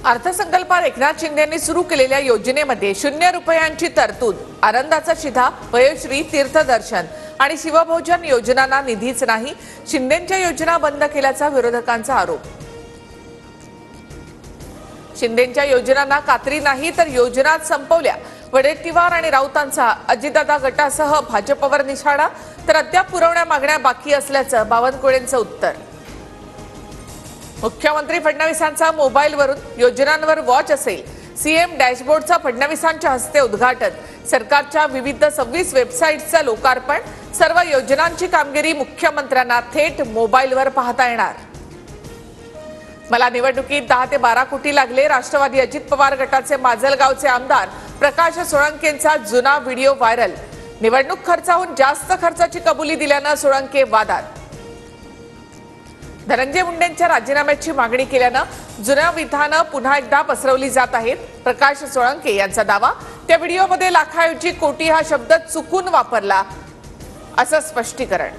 अर्थसंकल्पात एकनाथ शिंदेंनी सुरू केलेल्या योजनेमध्ये 0 रुपयांची तरतूद, आनंदाचा शिधा, वयोश्री, तीर्थदर्शन आणि शिवभोजन योजनांना निधीच नाही. शिंदेंच्या योजना बंद केल्याचा विरोधकांचा आरोप. शिंदेंच्या योजनांना कात्री नाही तर योजनाच संपवल्या. वडेट्टीवार आणि राऊतांचा अजितदादा गटासह भाजपवर निशाणा, तर अद्याप पुरवण्या मागण्या बाकी असल्याचं बावनकुळेंचं उत्तर. मुख्यमंत्री फडणवीसांचा मोबाईलवरून योजनांवर वॉच असेल. सीएम डॅशबोर्डचा फडणवीसांच्या हस्ते उद्घाटन. सरकारच्या विविध 26 वेबसाईट्सचं लोकार्पण. सर्व योजनांची कामगिरी मुख्यमंत्र्यांना थेट मोबाईलवर पाहता येणार. मला निवडणुकीत 10 ते 12 कोटी लागले. राष्ट्रवादी अजित पवार गटाचे माजलगावचे आमदार प्रकाश सोळंकेंचा जुना व्हिडिओ व्हायरल. निवडणूक खर्चाहून जास्त खर्चाची कबुली दिल्यानं सोळंके वादात. धनंजय मुंडेंच्या राजीनाम्याची मागणी केल्यानं जुन्या विधानं पुन्हा एकदा पसरवली जात आहेत. प्रकाश सोळंके यांचा दावा, त्या व्हिडिओमध्ये लाखाऐवजी कोटी हा शब्द चुकून वापरला असं स्पष्टीकरण.